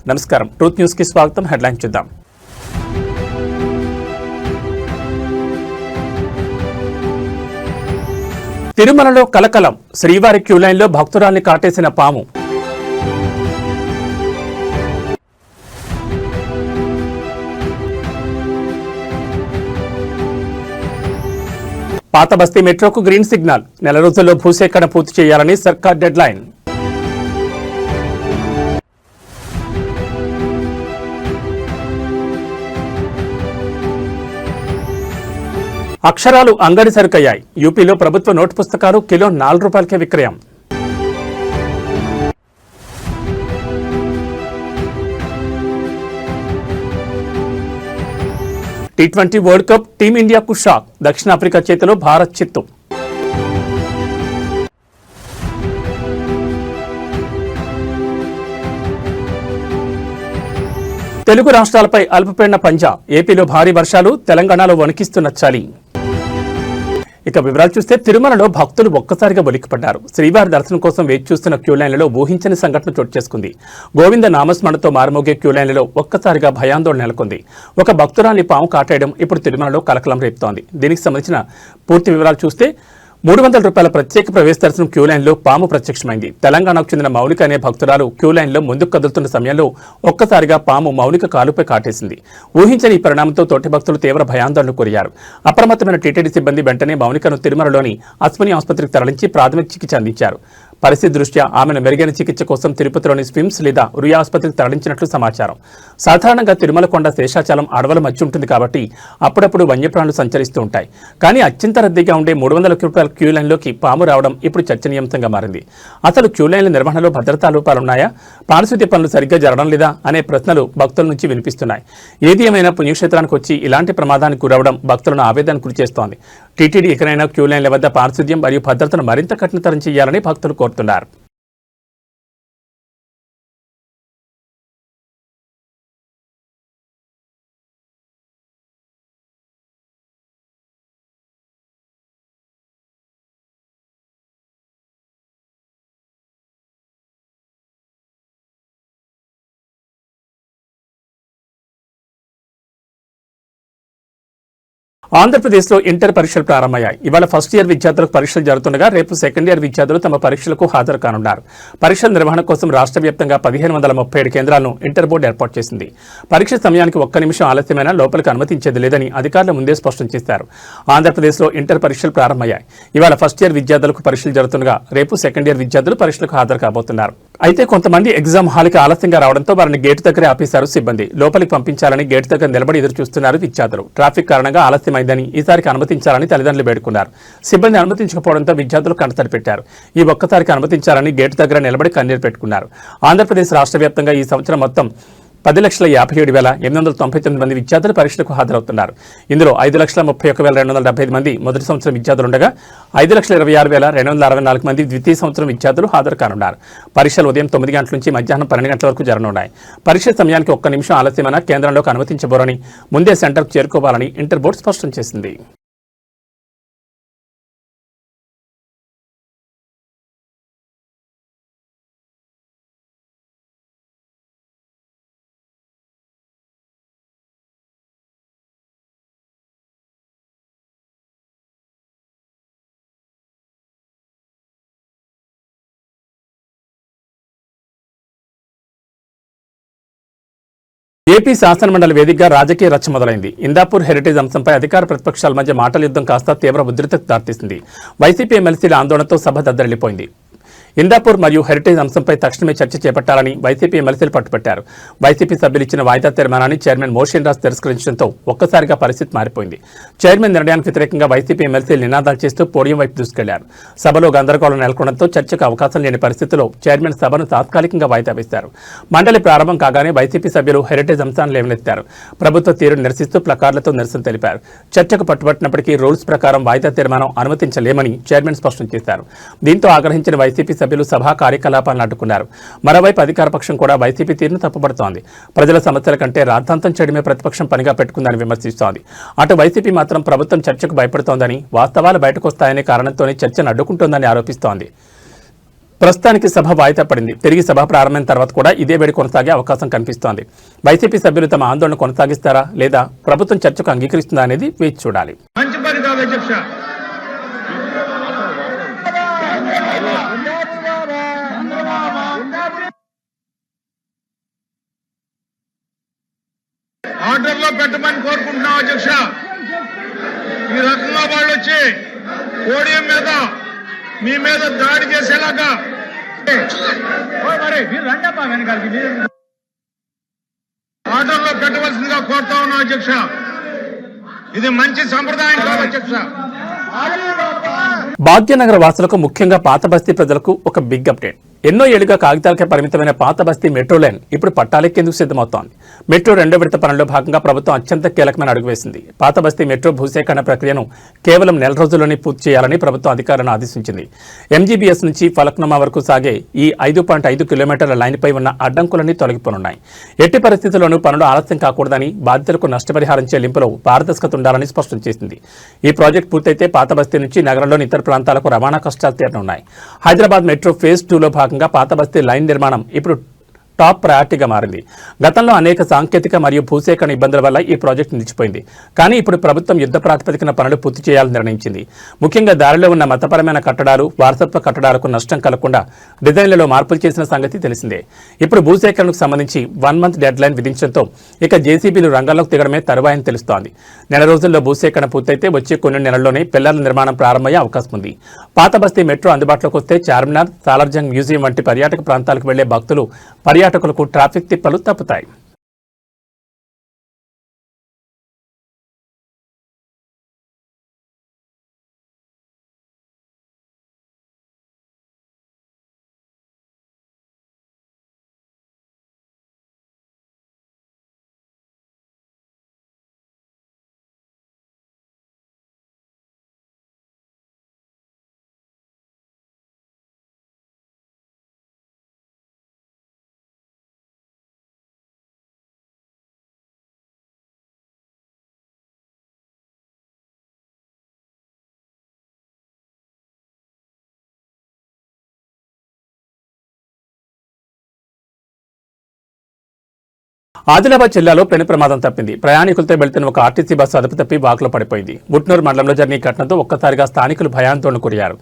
నమస్కారం. Truth news కి స్వాగతం. హెడ్లైన్ చూద్దాం. తిరుమలలో కలకలం. శ్రీవారి క్యూలైన్లో భక్తురాల్ని కాటేసిన పాము. పాత బస్తీ మెట్రోకు గ్రీన్ సిగ్నల్. నెల రోజుల్లో భూసేకరణ పూర్తి చేయాలని సర్కార్ డెడ్ లైన్. అక్షరాలు అంగడి సరుకయ్యాయి. యూపీలో ప్రభుత్వ నోటు పుస్తకాలు కిలో ₹4 విక్రయం. T20 వరల్డ్ కప్ టీమిండియాకు షాక్. దక్షిణాఫ్రికా చేతిలో భారత్ చిత్తు. తెలుగు రాష్ట్రాలపై అల్పపీడన పంజా. ఏపీలో భారీ వర్షాలు, తెలంగాణలో వణికిస్తున్న చలి. ఇక వివరాలు చూస్తే తిరుమలలో భక్తులు ఒక్కసారిగా ఉలిక్కిపడ్డారు. శ్రీవారి దర్శనం కోసం వేచి చూస్తున్న క్యూలైన్లలో ఊహించని సంఘటన చోటు చేసుకుంది. గోవింద నామస్మరణతో మారుమోగే క్యూలైన్లలో ఒక్కసారిగా భయాందోళన నెలకొంది. ఒక భక్తురాల్ని పాము కాటేయడం ఇప్పుడు తిరుమలలో కలకలం రేపుతోంది. దీనికి సంబంధించిన పూర్తి వివరాలు చూస్తే ₹300 ప్రత్యేక ప్రవేశ దర్శనం క్యూలైన్లో పాము ప్రత్యక్షమైంది. తెలంగాణకు చెందిన మౌనిక అనే భక్తురాలు క్యూలైన్లో ముందుకు కదులుతున్న సమయంలో ఒక్కసారిగా పాము మౌనిక కాలుపై కాటేసింది. ఊహించని ఈ పరిణామంతో తోటి భక్తులు తీవ్ర భయాందోళన కోరారు. అప్రమత్తమైన టీటీడీ సిబ్బంది వెంటనే మౌనికను తిరుమలలోని అశ్విని ఆసుపత్రికి తరలించి ప్రాథమిక చికిత్స అందించారు. పరిస్థితి దృష్ట్యా ఆమెను మెరుగైన చికిత్స కోసం తిరుపతిలోని స్విమ్స్ లేదా రుయా ఆసుపత్రికి తరలించినట్లు సమాచారం. సాధారణంగా తిరుమల కొండ శేషాచలం అడవుల మధ్య ఉంటుంది కాబట్టి అప్పుడప్పుడు వన్యప్రాణులు సంచరిస్తూ ఉంటాయి. కానీ అత్యంత రద్దీగా ఉండే ₹300 క్యూలైన్లోకి పాము రావడం ఇప్పుడు చర్చనీయాంశంగా మారింది. అసలు క్యూలైన్ల నిర్వహణలో భద్రతా లోపాలున్నాయా, పారిశుద్ధ్య పనులు సరిగ్గా జరగడం లేదా అనే ప్రశ్నలు భక్తుల నుంచి వినిపిస్తున్నాయి. ఏది ఏమైనా పుణ్యక్షేత్రానికి వచ్చి ఇలాంటి ప్రమాదానికి గురవడం భక్తులను ఆవేదనకు గురిచేస్తోంది. టీటీడీ ఎక్కడైనా క్యూలైన్ల వద్ద పారిశుద్ధ్యం మరియు భద్రతను మరింత కఠినతరం చేయాలని భక్తులు కోరుతున్నారు. ఆంధ్రప్రదేశ్లో ఇంటర్ పరీక్షలు ప్రారంభమయ్యాయి. ఇవాళ ఫస్ట్ ఇయర్ విద్యార్థులకు పరీక్షలు జరుగుతుండగా రేపు సెకండ్ ఇయర్ విద్యార్థులు తమ పరీక్షలకు హాజరు కానున్నారు. పరీక్షల నిర్వహణ కోసం రాష్ట్ర వ్యాప్తంగా 1537 కేంద్రాలను ఇంటర్ బోర్డు ఏర్పాటు చేసింది. పరీక్ష సమయానికి ఒక్క నిమిషం ఆలస్యమైనా లోపలికి అనుమతించేది లేదని అధికారులు ముందే స్పష్టం చేశారు. ఆంధ్రప్రదేశ్లో ఇంటర్ పరీక్షలు ప్రారంభమయ్యాయి. ఇవాళ ఫస్ట్ ఇయర్ విద్యార్థులకు పరీక్షలు జరుగుతుండగా రేపు సెకండ్ ఇయర్ విద్యార్థులు పరీక్షలకు హాజరు కాబోతున్నారు. అయితే కొంతమంది ఎగ్జామ్ హాల్కి ఆలస్యంగా రావడంతో వారిని గేటు దగ్గరే ఆపేశారు సిబ్బంది. లోపలికి పంపించాలని గేటు దగ్గర నిలబడి ఎదురు చూస్తున్నారు విద్యార్థులు. ట్రాఫిక్ కారణంగా ఆలస్యమైందని, ఈసారికి అనుమతించాలని తల్లిదండ్రులు వేడుకున్నారు. సిబ్బంది అనుమతించకపోవడంతో విద్యార్థులు కంటతడి పెట్టారు. ఈ ఒక్కసారికి అనుమతించాలని గేటు దగ్గర నిలబడి కన్నీరు పెట్టుకున్నారు. ఆంధ్రప్రదేశ్ రాష్ట్ర వ్యాప్తంగా ఈ సంవత్సరం మొత్తం 10,57,899 మంది విద్యార్థులు పరీక్షలకు హాజరవుతున్నారు. ఇందులో 5,31,275 మంది మొదటి సంవత్సరం విద్యార్థులుండగా 5,26,264 మంది ద్వితీయ సంవత్సరం విద్యార్థులు హాజరు కానున్నారు. పరీక్షలు ఉదయం 9 గంటల నుంచి మధ్యాహ్నం 12 గంటల వరకు జరగనున్నాయి. పరీక్ష సమయానికి ఒక్క నిమిషం ఆలస్యమైన కేంద్రంలోకి అనుమతించబోరని, ముందే సెంటర్కు చేరుకోవాలని ఇంటర్ బోర్డు స్పష్టం చేసింది. ఏపీ శాసనమండలి వేదికగా రాజకీయ రచ్చ మొదలైంది. ఇందాపూర్ హెరిటేజ్ అంశంపై అధికార ప్రతిపక్షాల మధ్య మాటల యుద్ధం కాస్త తీవ్ర ఉద్రిక్తతకు దారితీసింది. వైసీపీ ఎమ్మెల్సీల ఆందోళనతో సభ దద్దరిల్లిపోయింది. ఇందాపూర్ మరియు హెరిటేజ్ అంశంపై తక్షణమే చర్చ చేపట్టాలని వైసీపీ ఎమ్మెల్సీలు పట్టుబట్టారు. వైసీపీ సభ్యులు ఇచ్చిన వాయిదా తీర్మానాన్ని చైర్మన్ మోషన్ రాజ్ తిరస్కరించడంతో ఒక్కసారిగా పరిస్థితి మారిపోయింది. చైర్మన్ నిర్ణయానికి వ్యతిరేకంగా వైసీపీ ఎమ్మెల్సీలు నినాదాలు చేస్తూ పోడియం వైపు దూసుకెళ్లారు. సభలో గందరగోళం నెలకొనడంతో చర్చకు అవకాశం లేని పరిస్థితిలో చైర్మన్ సభను తాత్కాలికంగా వాయిదా వేశారు. మండలి ప్రారంభం కాగానే వైసీపీ సభ్యులు హెరిటేజ్ అంశాన్ని లేవనెత్తారు. ప్రభుత్వ తీరును నిరసిస్తూ ప్లకార్డులతో నిరసన తెలిపారు. చర్చకు పట్టుబట్టినప్పటికీ రూల్స్ ప్రకారం వాయిదా తీర్మానం అనుమతించలేమని చైర్మన్ స్పష్టం చేశారు. దీంతో ఆగ్రహించిన వైసీపీ సభ్యులు సభా కార్యకలాపాలను అడ్డుకున్నారు. మరోవైపు అధికారపక్షం కూడా వైసీపీ తీరును తప్పుపడుతోంది. ప్రజల సమస్యల కంటే రాద్ధాంతం చేయడమే ప్రతిపక్షం పనిగా పెట్టుకుందని విమర్శిస్తోంది. అటు వైసీపీ మాత్రం ప్రభుత్వం చర్చకు భయపడుతోందని, వాస్తవాలు బయటకొస్తాయనే కారణంతోనే చర్చను అడ్డుకుంటోందని ఆరోపిస్తోంది. ప్రస్తుతానికి సభ వాయిదా పడింది. తిరిగి సభ ప్రారంభమైన తర్వాత కూడా ఇదే వేడి కొనసాగే అవకాశం కనిపిస్తోంది. వైసీపీ సభ్యులు తమ ఆందోళన కొనసాగిస్తారా లేదా ప్రభుత్వం చర్చకు అంగీకరిస్తుందా అనేది వేచి చూడాలి. ఆర్డర్లో పెట్టమని కోరుకుంటున్నాం అధ్యక్ష. ఈ రకంగా వాళ్ళు వచ్చి పోడియం మీద మీ మీద దాడి చేసేలాగా ఆర్డర్లో పెట్టవలసిందిగా కోరుతా ఉన్నాం అధ్యక్ష. ఇది మంచి సంప్రదాయం కాదు అధ్యక్ష. భాగ్యనగర వాసులకు, ముఖ్యంగా పాత బస్తీ ప్రజలకు ఒక బిగ్ అప్డేట్. ఎన్నో ఏళ్లుగా కాగితాలకే పరిమితమైన పాత బస్తీ మెట్రో లైన్ ఇప్పుడు పట్టాలెక్కేందుకు సిద్ధమవుతోంది. మెట్రో 2వ విడత పనుల్లో భాగంగా ప్రభుత్వం అత్యంత కీలకమైన అడుగు వేసింది. పాత బస్తీ మెట్రో భూసేకరణ ప్రక్రియను కేవలం నెల రోజుల్లోనే పూర్తి చేయాలని ప్రభుత్వం అధికారులను ఆదేశించింది. ఎంజీబీఎస్ నుంచి ఫలక్నుమా వరకు సాగే ఈ 5.5 కిలోమీటర్ల లైన్పై ఉన్న అడ్డంకులన్నీ తొలగిపోనున్నాయి. ఎట్టి పరిస్థితుల్లోనూ పనులు ఆలస్యం కాకూడదని, బాధితులకు నష్టపరిహారం చెల్లింపులో పారదర్శకత ఉండాలని స్పష్టం చేసింది. ఈ ప్రాజెక్టు పూర్తయితే పాత బస్తీ నుంచి నగరంలోని ఇతర ప్రాంతాలకు రవాణా కష్టాలు తీరనున్నాయి. హైదరాబాద్ మెట్రో ఫేజ్ 2లో భాగంగా పాత బస్తీ లైన్ నిర్మాణం ఇప్పుడు టాప్ ప్రయారిటీగా మారింది. గతంలో అనేక సాంకేతిక మరియు భూసేకరణ ఇబ్బందుల వల్ల ఈ ప్రాజెక్టు నిలిచిపోయింది. కానీ ఇప్పుడు ప్రభుత్వం యుద్ధ ప్రాతిపదికన పనులు పూర్తి చేయాలని నిర్ణయించింది. ముఖ్యంగా దారిలో ఉన్న మతపరమైన కట్టడాలు, వారసత్వ కట్టడాలకు నష్టం కలగకుండా డిజైన్లలో మార్పులు చేసిన సంగతి తెలిసిందే. ఇప్పుడు భూసేకరణకు సంబంధించి 1 మంత్ డెడ్ లైన్ విధించడంతో ఇక జేసీబీలు రంగంలోకి దిగడమే తరువాయని తెలుస్తోంది. నెల రోజుల్లో భూసేకరణ పూర్తయితే వచ్చే కొన్ని నెలల్లోనే పిల్లల నిర్మాణం ప్రారంభమయ్యే అవకాశం ఉంది. పాత బస్తీ మెట్రో అందుబాటులోకి వస్తే చార్మినార్, సాలార్జంగ్ మ్యూజియం వంటి పర్యాటక ప్రాంతాలకు వెళ్లే భక్తులు, పర్యాటకులకు ట్రాఫిక్ తిప్పలు తప్పుతాయి. ఆదిలాబాద్ జిల్లాలో పెను ప్రమాదం తప్పింది. ప్రయాణికులతో వెళ్తున్న ఒక ఆర్టీసీ బస్సు అదుపు తప్పి వాగులో పడిపోయింది. ఉట్నూరు మండలంలో జరిగిన ఈ ఘటనతో ఒక్కసారిగా స్థానికులు భయాందోళన గురయ్యారు.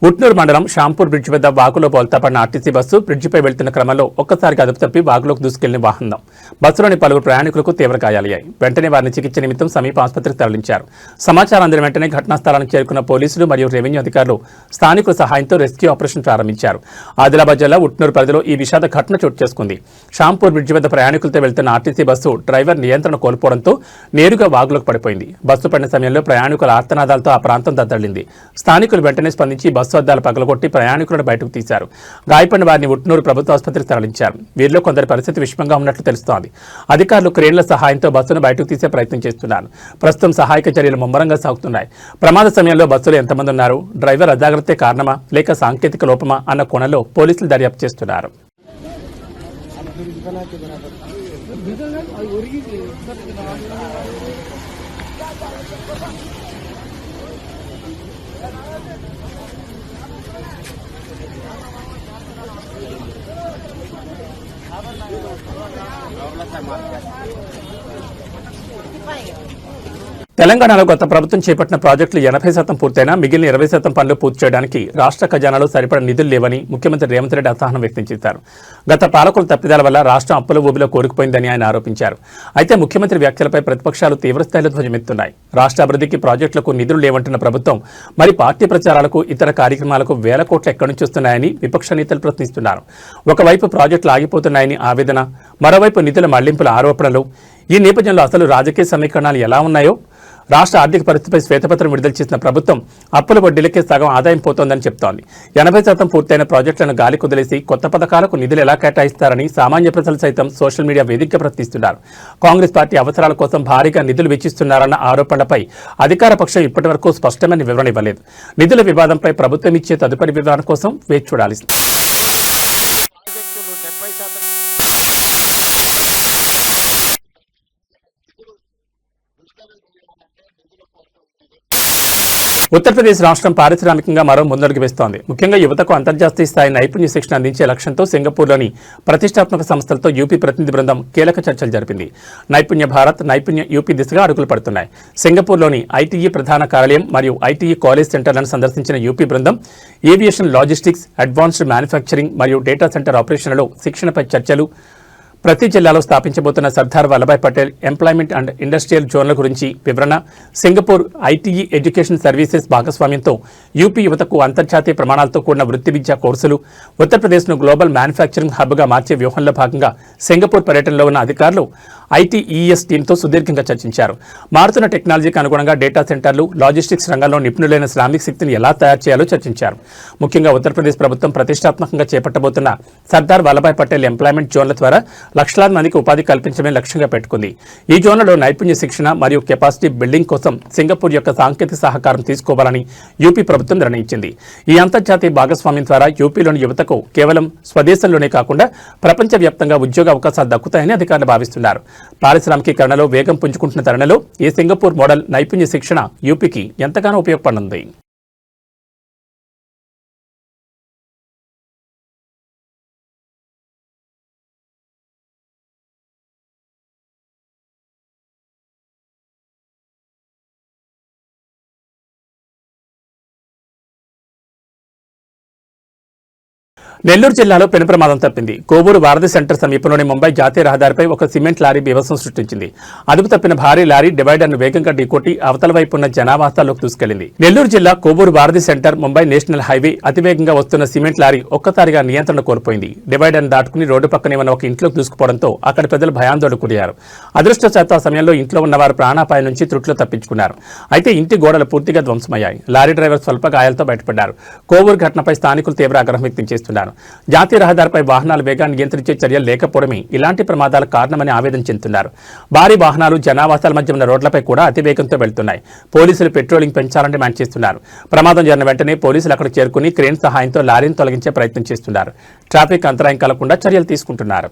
ఉట్నూరు మండలం షాంపూర్ బ్రిడ్జ్ వద్ద వాగులో బోల్తాపడిన ఆర్టీసీ బస్సు బ్రిడ్జిపై వెళ్తున్న క్రమంలో ఒక్కసారిగా అదుపు తప్పి వాగులోకి దూసుకెళ్లిన వాహనం. బస్సులోని పలువురు ప్రయాణికులకు తీవ్ర గాయాలయ్యాయి. వెంటనే వారిని చికిత్స నిమిత్తం సమీప ఆసుపత్రికి తరలించారు. సమాచారం అందిన వెంటనే ఘటనా స్థలానికి చేరుకున్న పోలీసులు మరియు రెవెన్యూ అధికారులు స్థానికుల సహాయంతో రెస్క్యూ ఆపరేషన్ ప్రారంభించారు. ఆదిలాబాద్ జిల్లా ఉట్నూరు పరిధిలో ఈ విషాద ఘటన చోటు చేసుకుంది. షాంపూర్ బ్రిడ్జి వద్ద ప్రయాణికులతో వెళ్తున్న ఆర్టీసీ బస్సు డ్రైవర్ నియంత్రణ కోల్పోవడంతో నేరుగా వాగులోకి పడిపోయింది. బస్సు పడిన సమయంలో ప్రయాణికుల ఆర్తనాదాలతో ఆ ప్రాంతం దద్దరిల్లింది. స్థానికులు వెంటనే స్పందించి బస్సు అద్దాలు పగలగొట్టి ప్రయాణికులను బయటకు తీశారు. గాయపడిన వారిని ఉట్నూరు ప్రభుత్వ ఆసుపత్రికి తరలించారు. వీరిలో కొందరి పరిస్థితి విషమంగా ఉన్నట్లు తెలుస్తోంది. అధికారులు క్రేన్ల సహాయంతో బస్సును బయటకు తీసే ప్రయత్నం చేస్తున్నారు. ప్రస్తుతం సహాయక చర్యలు ముమ్మరంగా సాగుతున్నాయి. ప్రమాద సమయంలో బస్సులో ఎంతమంది ఉన్నారు, డ్రైవర్ అజాగ్రత్తే కారణమా లేక సాంకేతిక లోపమా అన్న కోణంలో పోలీసులు దర్యాప్తు చేస్తున్నారు. తెలంగాణలో గత ప్రభుత్వం చేపట్టిన ప్రాజెక్టులు 80% పూర్తయినా మిగిలిన 20% పనులు పూర్తి చేయడానికి రాష్ట్ర ఖజానాలో సరిపడ నిధులు లేవని ముఖ్యమంత్రి రేవంత్ రెడ్డి అసహనం వ్యక్తం చేశారు. గత పాలకుల తప్పిదాల వల్ల రాష్ట్రం అప్పుల ఊబిలో కోరుకుపోయిందని ఆయన ఆరోపించారు. అయితే ముఖ్యమంత్రి వ్యాఖ్యలపై ప్రతిపక్షాలు తీవ్రస్థాయిలో ధ్వజమెత్తున్నాయి. రాష్ట్ర అభివృద్ధికి ప్రాజెక్టులకు నిధులు లేవంటున్న ప్రభుత్వం మరి పార్టీ ప్రచారాలకు, ఇతర కార్యక్రమాలకు వేల కోట్లు ఎక్కడి నుంచి వస్తున్నాయని విపక్ష నేతలు ప్రశ్నిస్తున్నారు. ఒకవైపు ప్రాజెక్టులు ఆగిపోతున్నాయని ఆవేదన, మరోవైపు నిధుల మళ్లింపుల ఆరోపణలు. ఈ నేపథ్యంలో అసలు రాజకీయ సమీకరణాలు ఎలా ఉన్నాయో రాష్ట్ర ఆర్థిక పరిస్థితిపై శ్వేతపత్రం విడుదల చేసిన ప్రభుత్వం అప్పుల వడ్డీలకే సగం ఆదాయం పోతోందని చెప్తోంది. 80% పూర్తయిన ప్రాజెక్టులను గాలి కుదిలేసి కొత్త పథకాలకు నిధులు ఎలా కేటాయిస్తారని సామాన్య ప్రజలు సైతం సోషల్ మీడియా వేదికగా ప్రశ్నిస్తున్నారు. కాంగ్రెస్ పార్టీ అవసరాల కోసం భారీగా నిధులు వెచ్చిస్తున్నారన్న ఆరోపణలపై అధికార పక్షం ఇప్పటివరకు స్పష్టమైన వివరణ ఇవ్వలేదు. నిధుల వివాదంపై ప్రభుత్వం ఇచ్చే తదుపరి వివరణ కోసం వేచి చూడాలి. ఉత్తరప్రదేశ్ రాష్ట్రం పారిశ్రామికంగా మరో ముందడుగు వేస్తోంది. ముఖ్యంగా యువతకు అంతర్జాతీయ స్థాయి నైపుణ్య శిక్షణ అందించే లక్ష్యంతో సింగపూర్లోని ప్రతిష్టాత్మక సంస్థలతో యూపీ ప్రతినిధి బృందం కీలక చర్చలు జరిపింది. నైపుణ్య భారత్, నైపుణ్య యూపీ దిశగా అడుగులు పడుతున్నాయి. సింగపూర్లోని ఐటీఈ ప్రధాన కార్యాలయం మరియు ఐటీఈ కాలేజ్ సెంటర్లను సందర్శించిన యూపీ బృందం ఏవియేషన్, లాజిస్టిక్స్, అడ్వాన్స్డ్ మ్యానుఫ్యాక్చరింగ్ మరియు డేటా సెంటర్ ఆపరేషన్లలో శిక్షణపై చర్చలు, ప్రతి జిల్లాలో స్థాపించబోతున్న Sardar Vallabhbhai Patel employment and industrial జోన్ల గురించి వివరణ, సింగపూర్ ఐటీఈ ఎడ్యుకేషన్ సర్వీసెస్ భాగస్వామ్యంతో యూపీ యువతకు అంతర్జాతీయ ప్రమాణాలతో కూడిన వృత్తి విద్యా కోర్సులు, ఉత్తరప్రదేశ్ను గ్లోబల్ మ్యానుఫ్యాక్చరింగ్ హబ్గా మార్చే వ్యూహంలో భాగంగా సింగపూర్ పర్యటనలో ఉన్న అధికారులు ఐటీఈఎస్ టీంతో సుదీర్ఘంగా చర్చించారు. మారుతున్న టెక్నాలజీకి అనుగుణంగా డేటా సెంటర్లు, లాజిస్టిక్స్ రంగంలో నిపుణులైన శ్రామిక శక్తిని ఎలా తయారు చేయాలో చర్చించారు. ముఖ్యంగా ఉత్తరప్రదేశ్ ప్రభుత్వం ప్రతిష్టాత్మకంగా చేపట్టబోతున్న సర్దార్ వల్లభాయ్ పటేల్ ఎంప్లాయ్మెంట్ జోన్ల ద్వారా లక్షలాది మందికి ఉపాధి కల్పించడమే లక్ష్యంగా పెట్టుకుంది. ఈ జోన్లలో నైపుణ్య శిక్షణ మరియు కెపాసిటీ బిల్డింగ్ కోసం సింగపూర్ యొక్క సాంకేతిక సహకారం తీసుకోవాలని యూపీ ప్రభుత్వం నిర్ణయించింది. ఈ అంతర్జాతీయ భాగస్వామ్యం ద్వారా యూపీలోని యువతకు కేవలం స్వదేశంలోనే కాకుండా ప్రపంచవ్యాప్తంగా ఉద్యోగ అవకాశాలు దక్కుతాయని అధికారులు భావిస్తున్నారు. పారిశ్రామికీకరణలో వేగం పుంజుకుంటున్న తరుణంలో ఈ సింగపూర్ మోడల్ నైపుణ్య శిక్షణ యూపీకి ఎంతగానో ఉపయోగపడనుంది. నెల్లూరు జిల్లాలో పెను ప్రమాదం తప్పింది. కోవూరు వారధి సెంటర్ సమీపంలోని ముంబై జాతీయ రహదారిపై ఒక సిమెంట్ లారీ బీభత్సం సృష్టించింది. అదుపు తప్పిన భారీ లారీ డివైడర్ను వేగంగా ఢీకొట్టి అవతల వైపు ఉన్న జనావాసాల్లోకి దూసుకెళ్లింది. నెల్లూరు జిల్లా కోవూరు వారధి సెంటర్ ముంబై నేషనల్ హైవే అతివేగంగా వస్తున్న సిమెంట్ లారీ ఒక్కసారిగా నియంత్రణ కోల్పోయింది. డివైడర్ను దాటుకుని రోడ్డు పక్కనే ఉన్న ఒక ఇంట్లోకి దూసుకుపోవడంతో అక్కడి ప్రజలు భయాందోళనకు గురయ్యారు. అదృష్టవశాత్తు ఆ సమయంలో ఇంట్లో ఉన్న వారు ప్రాణాపాయం నుంచి త్రుట్లో తప్పించుకున్నారు. అయితే ఇంటి గోడలు పూర్తిగా ధ్వంసమయ్యాయి. లారీ డ్రైవర్ స్వల్ప గాయాలతో బయటపడ్డారు. కోవూరు ఘటనపై స్థానికులు తీవ్ర ఆగ్రహం వ్యక్తం చేస్తున్నారు. జాతీయ రహదారిపై వాహనాల వేగాన్ని నియంత్రించే చర్యలు లేకపోవడమే ఇలాంటి ప్రమాదాలకు కారణమని ఆవేదన చెందుతున్నారు. భారీ వాహనాలు జనావాసాల మధ్య ఉన్న రోడ్లపై కూడా అతివేగంతో వెళ్తున్నాయి. పోలీసులు పెట్రోలింగ్ పెంచాలని డిమాండ్ చేస్తున్నారు. ప్రమాదం జరిగిన వెంటనే పోలీసులు అక్కడ చేరుకుని క్రేన్ సహాయంతో లారీని తొలగించే ప్రయత్నం చేస్తున్నారు. ట్రాఫిక్ అంతరాయం కలగకుండా చర్యలు తీసుకుంటున్నారు.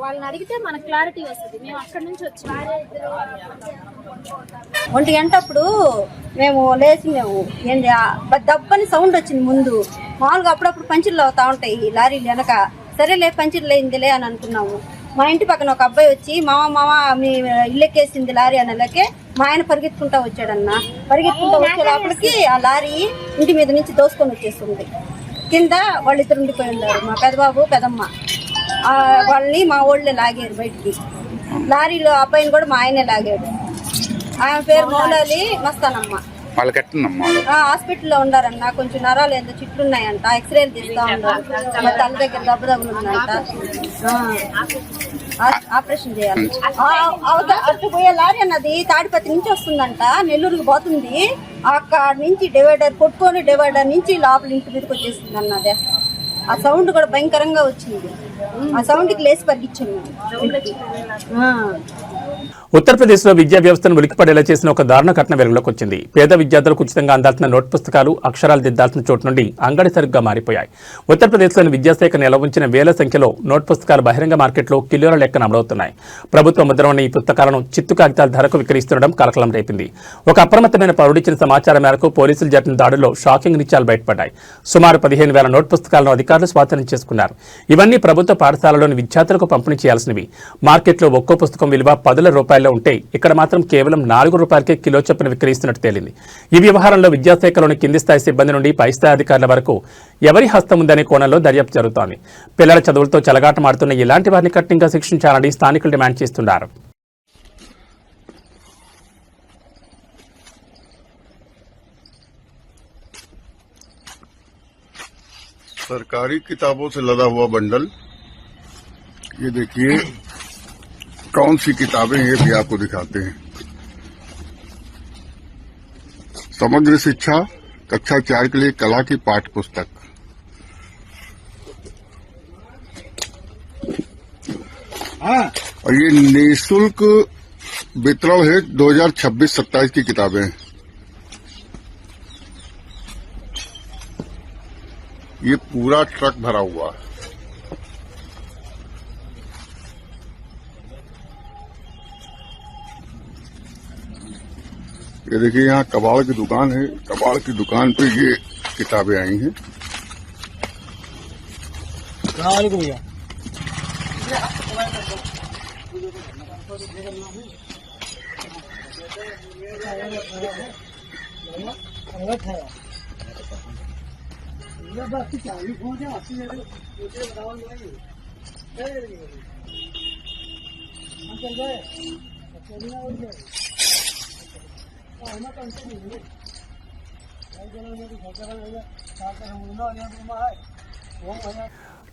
వాళ్ళని అడిగితే మనకు క్లారిటీ వస్తుంది. మేము అక్కడి నుంచి వచ్చి 1 గంట అప్పుడు మేము లేచి ఏంటి దబ్బని సౌండ్ వచ్చింది. ముందు మామూలుగా అప్పుడప్పుడు పంచులు అవుతా ఉంటాయి ఈ లారీలు వెనక. సరేలే పంచులు అయిందిలే అని అనుకున్నాము. మా ఇంటి పక్కన ఒక అబ్బాయి వచ్చి మామ మీ ఇల్లెక్కేసింది లారీ అనలకే మా ఆయన పరిగెత్తుకుంటా వచ్చాడన్న. పరిగెత్తుకుంటా వచ్చే లోపలికి ఆ లారీ ఇంటి మీద నుంచి దోసుకొని వచ్చేస్తుంది. కింద వాళ్ళిద్దరు ఉండిపోయి ఉన్నారు, మా పెదబాబు పెదమ్మ. వాళ్ళని మా ఊళ్ళో లాగారు బయటికి. లారీలో అబ్బాయిని కూడా మా ఆయనే లాగాడు. ఆయన పేరు మౌలాలి మస్తానమ్మ. హాస్పిటల్లో ఉండారన్న. కొంచెం నరాలు ఏందో చిట్లున్నాయంట. ఎక్స్రేలు తీస్తా ఉన్నారు. తల దగ్గర దెబ్బ తగులుందంట. ఆపరేషన్ చేయాలి. అటు పోయే లారీ అన్నది తాడిపత్రి నుంచి వస్తుందంట, నెల్లూరుకి పోతుంది. అక్కడ నుంచి డివైడర్ కొట్టుకొని డివైడర్ నుంచి లోపల ఇంటి మీదకి వచ్చేస్తుంది అన్నదే. ఆ సౌండ్ కూడా భయంకరంగా వచ్చింది. ఆ సౌండ్కి లేచి పరిగించాము. ఉత్తరప్రదేశ్లో విద్యా వ్యవస్థను ఉలిక్కిపడేలా చేసిన ఒక దారుణ ఘటన వెలుగులోకి వచ్చింది. పేద విద్యార్థులకు ఉచితంగా అందాల్సిన నోట్ పుస్తకాలు అక్షరాలు దిద్దాల్సిన చోటు నుండి అంగడి సరుగ్గా మారిపోయాయి. ఉత్తరప్రదేశ్లోని విద్యాశాఖ నిల్వ ఉంచిన వేల సంఖ్యలో నోట్ పుస్తకాలు బహిరంగ మార్కెట్లో కిలోల లెక్కన అమలవుతున్నాయి. ప్రభుత్వ ముద్ర ఉన్న ఈ పుస్తకాలను చిత్తు కాగితాల ధరకు విక్రయిస్తుండడం కలకలం రేపింది. ఒక అప్రమత్తమైన పౌరుడిచ్చిన సమాచారం మేరకు పోలీసులు జరిపిన దాడుల్లో షాకింగ్ నిత్యాలు బయటపడ్డాయి. సుమారు 15,000 నోట్ పుస్తకాలను అధికారులు స్వాధీనం చేసుకున్నారు. ఇవన్నీ ప్రభుత్వ పాఠశాలలోని విద్యార్థులకు పంపిణీ చేయాల్సినవి. మార్కెట్లో ఒక్కో పుస్తకం విలువ 10 రూపాయలు ఉంటే ఇక్కడ మాత్రం కేవలం 4 రూపాయలకే కిలో చొప్పున విక్రయిస్తున్నట్టు తేలింది. ఈ వ్యవహారంలో విద్యాశాఖలోని కింది స్థాయి సిబ్బంది నుండి పై స్థాయి అధికారుల వరకు ఎవరి హస్తం ఉందనే కోణంలో దర్యాప్తు జరుగుతోంది. పిల్లల చదువులతో చెలగాటమాడుతున్న ఇలాంటి వారిని కఠినంగా శిక్షించాలని స్థానికులు డిమాండ్ చేస్తున్నారు. सरकारी किताबों से लदा हुआ बंडल, ये देखिए कौन सी किताबें ये भी आपको दिखाते हैं। समग्र शिक्षा कक्षा 4 के लिए कला की पाठ्य पुस्तक, और ये निःशुल्क वितरण है 2026-27 की किताबें। ये पूरा ट्रक भरा हुआ है। ये देखिए यहाँ कबाड़ की दुकान है, कबाड़ की दुकान पे ये किताबें आई हैं। भैया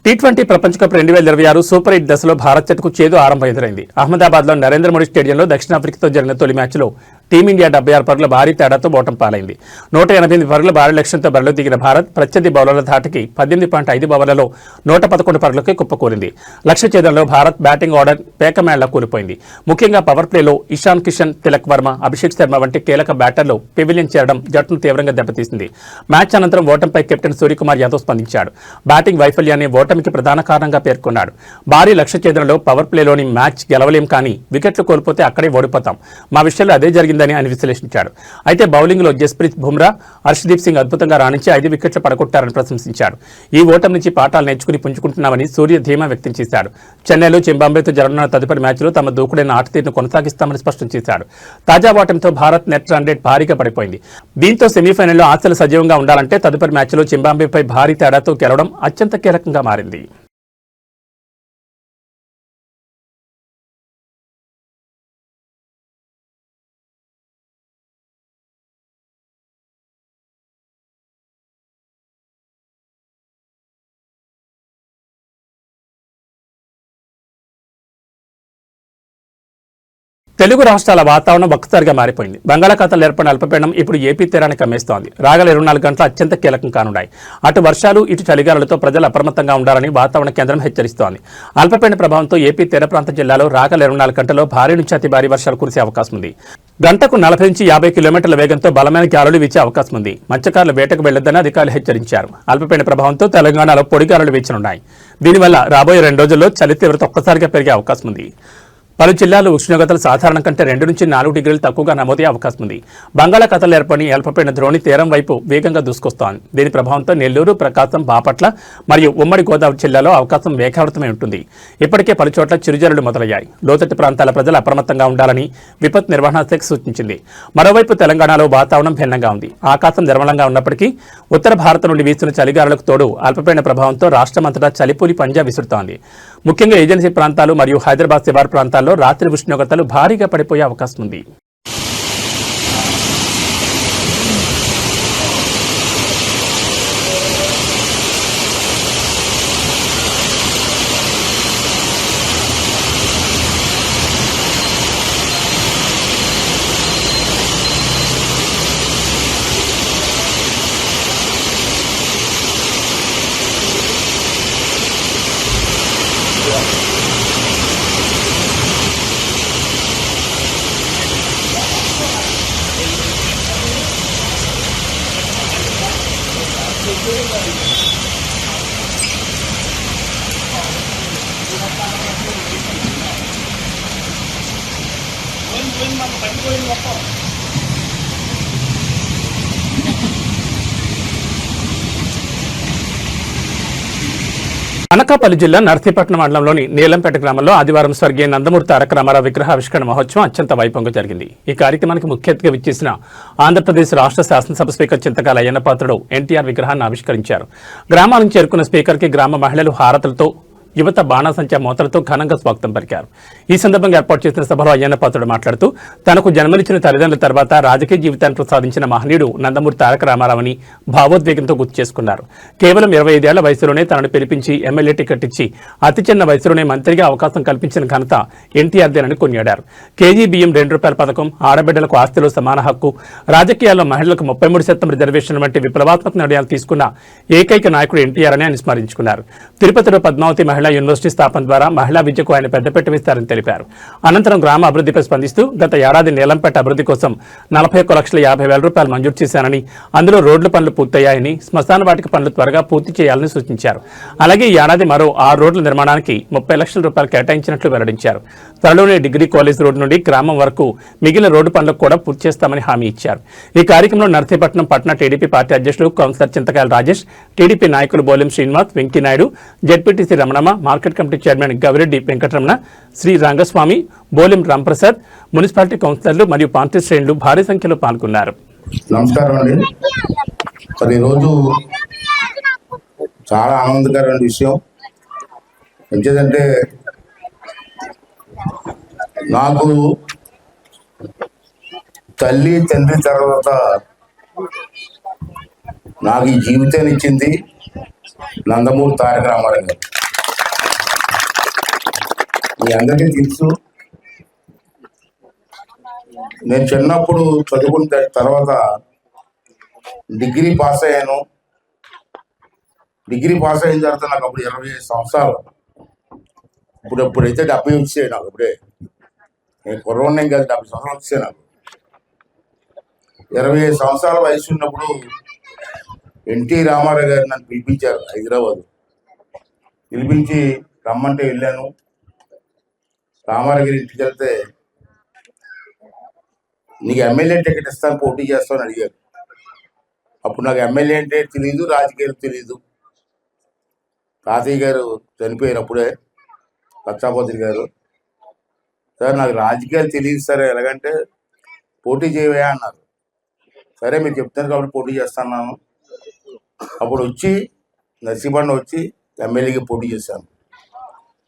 T20 ప్రపంచ కప్ 2026 సూపర్ 8 దశలో భారత్ జట్టుకు చేదు ఆరంభం ఎదురైంది. అహ్మదాబాద్లో నరేంద్ర మోడీ స్టేడియంలో దక్షిణాఫ్రికాతో జరిగిన తొలి మ్యాచ్లో టీమిండియా 76 పరుగుల భారీ తేడాతో ఓటమి పాలైంది. 188 పరుగుల భారీ లక్ష్యంతో బరిలో దిగిన భారత్ ప్రత్యర్థి బౌలర్ల ధాటికి 18.5 ఓవర్లలో 111 పరుగులకే కుప్పకూలింది. లక్ష్య ఛేదనలో భారత్ బ్యాటింగ్ ఆర్డర్ పేకమేళ్లా కూలిపోయింది. ముఖ్యంగా పవర్ ప్లేలో ఇషాన్ కిషన్, తిలక్ వర్మ, అభిషేక్ శర్మ వంటి కీలక బ్యాటర్లు పెవిలియన్ చేరడం జట్టును తీవ్రంగా దెబ్బతీసింది. మ్యాచ్ అనంతరం ఓటమిపై కెప్టెన్ సూర్యకుమార్ యాదవ్ స్పందించాడు. బ్యాటింగ్ వైఫల్యాన్ని ఓటమికి ప్రధాన కారణంగా పేర్కొన్నాడు. భారీ లక్ష్య ఛేదనలో పవర్ ప్లేలోని మ్యాచ్ గెలవలేం, కానీ వికెట్లు కోల్పోతే అక్కడే ఓడిపోతాం. మా విషయంలో అదే జరిగిందని ఆయన విశ్లేషించాడు. అయితే బౌలింగ్లో జస్ప్రీత్ బుమ్రా, హర్షదీప్ సింగ్ అద్భుతంగా రాణించి 5 వికెట్లు పడగొట్టారని ప్రశంసించాడు. ఈ ఓటమి నుంచి పాఠాలు నేర్చుకుని పుంజుకుంటున్నామని సూర్య ధీమా వ్యక్తం చేశాడు. చెన్నైలో జింబాబ్వేతో జరగనున్న తదుపరి మ్యాచ్లో తమ దూకుడైన ఆట తీరును కొనసాగిస్తామని స్పష్టం చేశాడు. తాజా ఓటమితో భారత్ నెట్ రన్ రేట్ భారీగా పడిపోయింది. దీంతో సెమీఫైనల్లో ఆశలు సజీవంగా ఉండాలంటే తదుపరి మ్యాచ్లో జింబాబ్వేపై భారీ తేడాతో గెలవడం అత్యంత కీలకంగా మారింది. తెలుగు రాష్ట్రాల వాతావరణం ఒక్కసారిగా మారిపోయింది. బంగాళాఖాతంలో ఏర్పడిన అల్పపీడనం ఇప్పుడు ఏపీ తీరానికి కమ్మేస్తోంది. రాగల 24 గంటలు అత్యంత కీలకం కానున్నాయి. అటు వర్షాలు, ఇటు చలిగాలులతో ప్రజలు అప్రమత్తంగా ఉండాలని వాతావరణ కేంద్రం హెచ్చరిస్తోంది. అల్పపీడన ప్రభావంతో ఏపీ తీర ప్రాంత జిల్లాలో రాగల 24 గంటల్లో భారీ నుంచి అతి భారీ వర్షాలు కురిసే అవకాశం ఉంది. గంటకు 40 నుంచి 50 కిలోమీటర్ల వేగంతో బలమైన గాలులు వీచే అవకాశం ఉంది. మత్స్యకారులు వేటకు వెళ్లొద్దని అధికారులు హెచ్చరించారు. అల్పపీడన ప్రభావంతో తెలంగాణలో పొడి గాలులు వీచనున్నాయి. దీనివల్ల రాబోయే 2 రోజుల్లో చలి తీవ్రత ఒక్కసారిగా పెరిగే అవకాశం ఉంది. పలు జిల్లాల్లో ఉష్ణోగ్రతలు సాధారణం కంటే 2 నుంచి 4 డిగ్రీలు తక్కువగా నమోదయ్యే అవకాశం ఉంది. బంగాళాఖాతంలో ఏర్పడిన అల్పపీడన ద్రోణి తీరం వైపు వేగంగా దూసుకొస్తోంది. దీని ప్రభావంతో నెల్లూరు, ప్రకాశం, బాపట్ల మరియు ఉమ్మడి గోదావరి జిల్లాలో అవకాశం మేఘావృతమై ఉంటుంది. ఇప్పటికే పలుచోట్ల చిరుజల్లులు మొదలయ్యాయి. లోతట్టు ప్రాంతాల ప్రజలు అప్రమత్తంగా ఉండాలని విపత్తు నిర్వహణ శాఖ సూచించింది. మరోవైపు తెలంగాణలో వాతావరణం భిన్నంగా ఉంది. ఆకాశం నిర్మలంగా ఉన్నప్పటికీ ఉత్తర భారత్ నుండి వీస్తున్న చలిగాలులకు తోడు అల్పపీడన ప్రభావంతో రాష్ట్రమంతటా చలిపూలి పంజా విసురుతోంది. ముఖ్యంగా ఏజెన్సీ ప్రాంతాలు మరియు హైదరాబాద్ శివారు ప్రాంతాల్లో రాత్రి ఉష్ణోగ్రతలు భారీగా పడిపోయే అవకాశం ఉంది. అనకాపల్లి జిల్లా నర్సీపట్నం మండలంలోని నీలంపేట గ్రామంలో ఆదివారం స్వర్గీయ నందమూరి తారక రామారావు విగ్రహావిష్కరణ మహోత్సవం అత్యంత వైభవంగా జరిగింది. ఈ కార్యక్రమానికి ముఖ్య అతిథిగా విచ్చేసిన ఆంధ్రప్రదేశ్ రాష్ట్ర శాసనసభ స్పీకర్ చింతకాయల అయ్యన్న పాత్రుడు ఎన్టీఆర్ విగ్రహాన్ని ఆవిష్కరించారు. గ్రామానికి చేరుకున్న స్పీకర్కి గ్రామ మహిళలు హారతులతో యువత బాణాసంచా మోతలతో ఘనంగా స్వాగతం పలికారు. ఈ సందర్భంగా ఏర్పాటు చేసిన సభలో అయ్యన్న పాత్రుడు మాట్లాడుతూ తనకు జన్మనిచ్చిన తల్లిదండ్రుల తర్వాత రాజకీయ జీవితాన్ని ప్రసాదించిన మహనీయుడు నందమూరి తారక రామారావుని భావోద్వేగంతో గుర్తు చేసుకున్నారు. కేవలం 25 ఏళ్ల వయసులోనే తనను పిలిపించి ఎమ్మెల్యే టికెట్ ఇచ్చి అతి చిన్న వయసులోనే మంత్రిగా అవకాశం కల్పించిన ఘనత ఎన్టీఆర్దేనని కొనియాడారు. కేజీ బియ్యం ₹2 పథకం, ఆడబిడ్డలకు ఆస్తిలో సమాన హక్కు, రాజకీయాల్లో మహిళలకు 33% రిజర్వేషన్ వంటి విప్లవాత్మక నిర్ణయాలు తీసుకున్న ఏకైక నాయకుడు ఎన్టీఆర్ అని ఆయన స్మరించుకున్నారు. తిరుపతిలో పద్మావతి మహిళా యూనివర్సిటీ స్థాపన ద్వారా మహిళా విద్యకు ఆయన పెద్దపీట వేస్తారని తెలిపారు. అనంతరం గ్రామ అభివృద్ధిపై స్పందిస్తూ గత ఏడాది నీలంపేట అభివృద్ధి కోసం ₹41,50,000 మంజూరు చేశానని, అందులో రోడ్ల పనులు పూర్తయ్యాయని, శ్మశాన వాటిక పనులు త్వరగా పూర్తి చేయాలని సూచించారు. అలాగే ఈ ఏడాది మరో 6 రోడ్ల నిర్మాణానికి ₹30 లక్షల కేటాయించినట్లు వెల్లడించారు. త్వరలోనే డిగ్రీ కాలేజ్ రోడ్డు నుండి గ్రామం వరకు మిగిలిన రోడ్డు పనులకు కూడా పూర్తి చేస్తామని హామీ ఇచ్చారు. ఈ కార్యక్రమంలో నర్సీపట్నం పట్టణ టీడీపీ పార్టీ అధ్యక్షులు కౌన్సిలర్ చింతకాయల రాజేష్, టీడీపీ నాయకులు Bolem Srinivas, Venkinaidu, ZPTC Ramanamma, market committee chairman Gavireddy Venkataramana, Sri Rangaswamy, Bolem Ramprasad, municipality కౌన్సిలర్లు మరియు పార్టీ శ్రేణులు భారీ సంఖ్యలో పాల్గొన్నారు. నమస్కారం అండి. మరి ఈరోజు చాలా ఆనందకరమైన విషయం ఏంటంటే నాకు తల్లి తండ్రి తర్వాత నాకు ఈ జీవితాన్ని ఇచ్చింది నందమూరి తారక రామారావు గారు. మీ అందరికీ తెలుసు, నేను చిన్నప్పుడు చదువుకున్న తర్వాత డిగ్రీ పాస్ అయ్యాను. డిగ్రీ పాస్ అయిన తర్వాత నాకు అప్పుడు 25 సంవత్సరాలు. ఇప్పుడైతే 70 వచ్చాయి నాకు. ఇప్పుడే నేను కుర్రోడ్నేం కాదు, 70 సంవత్సరాలు వచ్చాయి నాకు. 25 సంవత్సరాల వయసు ఉన్నప్పుడు ఎన్టీ రామారావు గారు నన్ను పిలిపించారు హైదరాబాద్. పిలిపించి రమ్మంటే వెళ్ళాను. రామారావు గారి ఇంటికి వెళ్తే నీకు ఎమ్మెల్యే టికెట్ ఇస్తాను, పోటీ చేస్తామని అడిగారు. అప్పుడు నాకు ఎమ్మెల్యే అంటే తెలీదు, రాజకీయాలు తెలీదు. తాతయ్య గారు చనిపోయారు అప్పుడే, పచ్చాపోతులు గారు. సార్ నాకు రాజకీయాలు తెలియదు సార్, ఎలాగంటే పోటీ చేయవా అన్నారు. సరే మీరు చెప్తారు కాబట్టి పోటీ చేస్తున్నాను. అప్పుడు వచ్చి నర్సీపట్నం వచ్చి ఎమ్మెల్యేకి పోటీ చేశాను.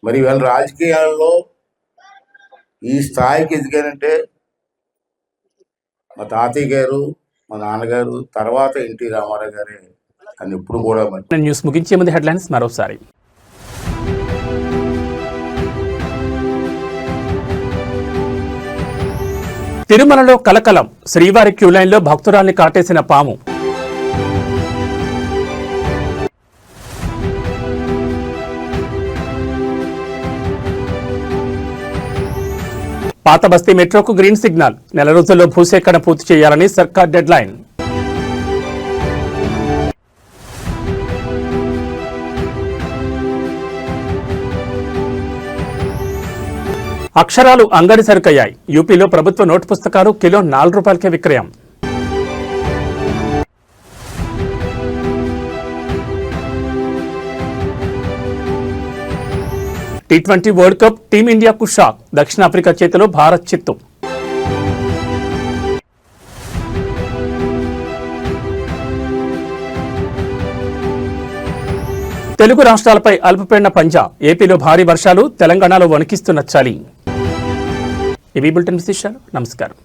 మరి ఇవాళ రాజకీయాల్లో ఈ స్థాయికి ఎదిగానంటే మా తాతయ్య గారు, మా నాన్నగారు, తర్వాత ఎన్టీ రామారావు గారే అని ఎప్పుడు కూడా. న్యూస్ ముగించే ముందు హెడ్లైన్స్ మరోసారి. తిరుమలలో కలకలం, శ్రీవారి క్యూలైన్లో భక్తురాల్ని కాటేసిన పాము. పాత బస్తీ మెట్రోకు గ్రీన్ సిగ్నల్, నెల రోజుల్లో భూసేకరణ పూర్తి చేయాలని సర్కార్ డెడ్ లైన్. అక్షరాలు అంగడి సరుకయ్యాయి, యూపీలో ప్రభుత్వ నోటు పుస్తకాలు కిలో ₹4 విక్రయం. T20 వరల్డ్ కప్ టీమిండియాకు షాక్, దక్షిణాఫ్రికా చేతిలో భారత్ చిత్తు. తెలుగు రాష్ట్రాలపై అల్పపీడన పంజా, ఏపీలో భారీ వర్షాలు, తెలంగాణలో వణికిస్తున్న చలి. ఇవి బులెటిన్ విశేషాలు. నమస్కారం.